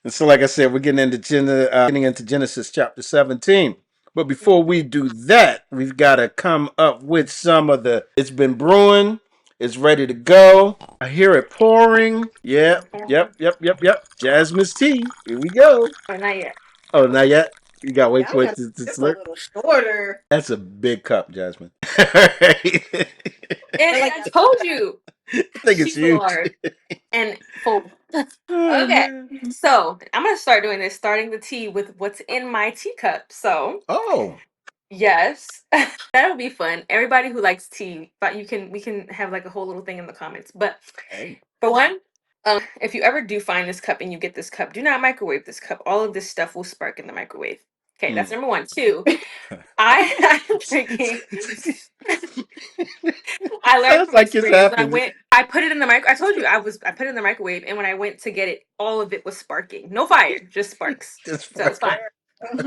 And so, like I said, we're getting into Genesis chapter 17. But before we do that, we've got to come up with some of the. It's been brewing. It's ready to go. I hear it pouring. Yep, yep, yep, yep, yep. Jasmine's tea. Here we go. Or not yet. Oh, not yet. You got to wait Y'all for it got to this a slip. little shorter. That's a big cup, Jasmine. I And But like, I told you, think it's she's huge. large and full. Oh Okay, man. so I'm gonna start doing this, starting the tea with what's in my teacup. So Oh. yes, that'll be fun. Everybody who likes tea, but we can have like a whole little thing in the comments. But Hey. for one, if you ever do find this cup and you get this cup, do not microwave this cup. All of this stuff will spark in the microwave. Okay, that's Mm. number one. Two, I'm drinking. I learned Sounds from like it's experience. When happening. I put it in the mic. I told you I put it in the microwave, and when I went to get it, all of it was sparking. No fire, just sparks. Just So for it's fine.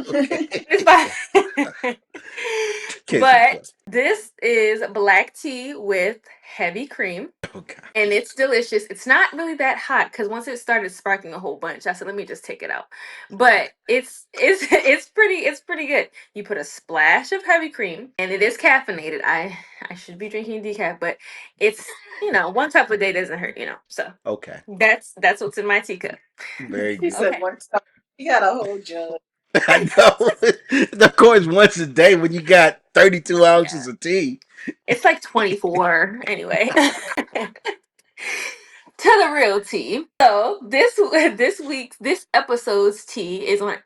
okay. It's fine. Case in point. But this is black tea with heavy cream. Oh And gosh. it's delicious. It's not really that hot because once it started sparking a whole bunch, I said, "Let me just take it out." But it's pretty good. You put a splash of heavy cream, and it is caffeinated. I should be drinking decaf, but it's one cup a day doesn't hurt, So Okay. that's what's in my teacup. Very she good. said Okay. one time. You got a whole jug. I know. Of course, once a day when you got 32 Yeah, ounces of tea. it's like 24 anyway. To the real tea. So this episode's tea is on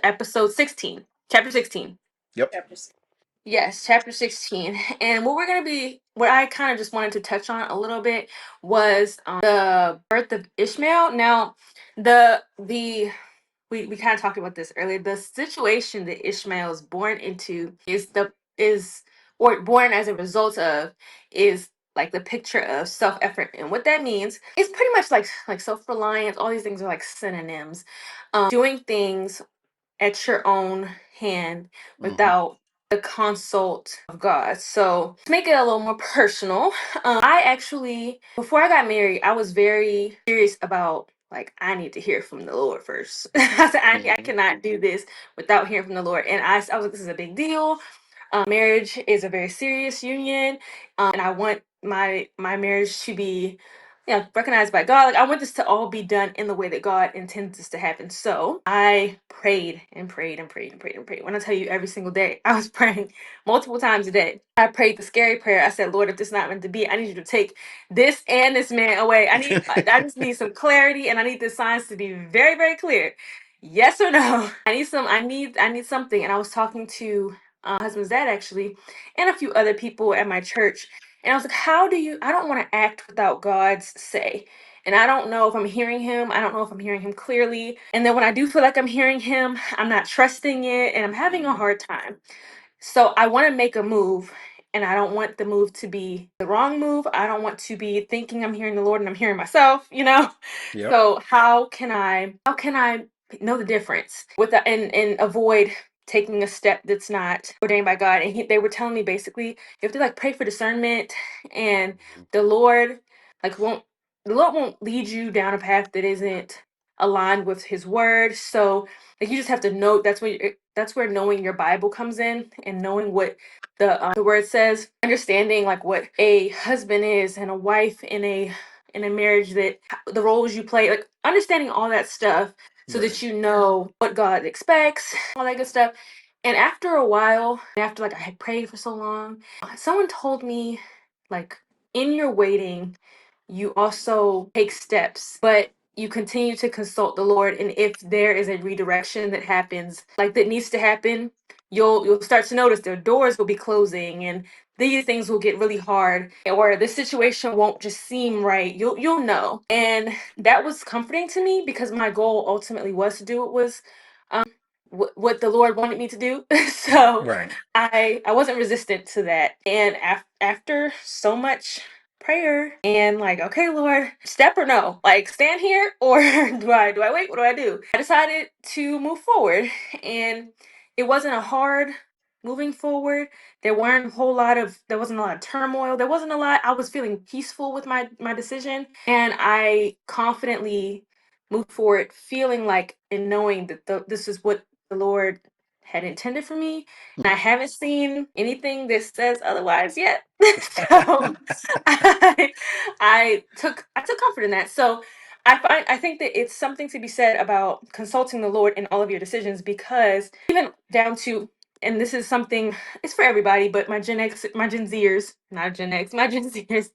episode 16, chapter 16. Yep. Peppers. Yes, chapter 16. And what I kind of just wanted to touch on a little bit was the birth of Ishmael. Now, the we kind of talked about this earlier. The situation that Ishmael is born into is or born as a result of is like the picture of self effort, and what that means is pretty much like self reliance. All these things are like synonyms. Doing things at your own hand Mm-hmm. without the consult of God. So to make it a little more personal, I actually, before I got married, I was very serious about like I need to hear from the Lord first. I said I Mm-hmm. cannot do this without hearing from the Lord, and I was like, this is a big deal. Marriage is a very serious union, and I want my marriage to be, recognized by God. Like I want this to all be done in the way that God intends this to happen. So I prayed and prayed and prayed and prayed and prayed. When I tell you every single day, I was praying multiple times a day. I prayed the scary prayer. I said, Lord, if this is not meant to be, I need you to take this and this man away. I just need some clarity, and I need the signs to be very, very clear. Yes or no? I need something. And I was talking to husband's dad actually, and a few other people at my church. And I was like, I don't want to act without God's say. And I don't know if I'm hearing him. I don't know if I'm hearing him clearly. And then when I do feel like I'm hearing him, I'm not trusting it and I'm having a Mm-hmm. hard time. So I want to make a move, and I don't want the move to be the wrong move. I don't want to be thinking I'm hearing the Lord and I'm hearing myself. Yep. So how can I know the difference and avoid taking a step that's not ordained by God? And they were telling me basically you have to like pray for discernment, and the Lord like won't the Lord won't lead you down a path that isn't aligned with his word. So like you just have to know that's where knowing your Bible comes in, and knowing what the word says, understanding like what a husband is and a wife in a marriage, that the roles you play, like understanding all that stuff so Right. that you know what God expects, all that good stuff. And after a while, after like I had prayed for so long, someone told me like in your waiting you also take steps, but you continue to consult the Lord. And if there is a redirection that happens, like that needs to happen, you'll start to notice their doors will be closing, and these things will get really hard, or the situation won't just seem right. You'll know. And that was comforting to me because my goal ultimately was to do what the Lord wanted me to do. So Right. I wasn't resistant to that. And after so much prayer and like, okay, Lord, step or no, like stand here or do I wait? What do I do? I decided to move forward, and it wasn't a hard moving forward. There wasn't a lot of turmoil. There wasn't a lot. I was feeling peaceful with my decision, and I confidently move forward feeling like and knowing that this is what the Lord had intended for me. And I haven't seen anything that says otherwise yet. So I, I took comfort in that. So I think that it's something to be said about consulting the Lord in all of your decisions, because even down to, and this is something, it's for everybody, but my Gen X, my Gen Zers, not Gen X, my Gen Zers,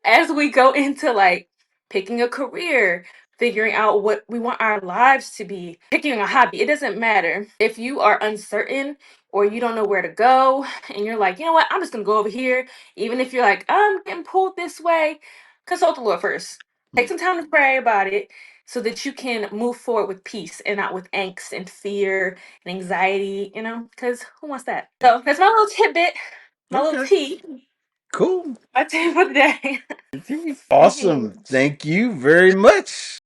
as we go into like picking a career, figuring out what we want our lives to be, picking a hobby, it doesn't matter. If you are uncertain or you don't know where to go and you're like, you know what, I'm just gonna go over here, even if you're like, I'm getting pulled this way, consult the Lord first. Take some time to pray about it so that you can move forward with peace and not with angst and fear and anxiety, because who wants that? So that's my little tidbit, my little Okay. tea. Cool. My tea for the day. Awesome. Thank you very much.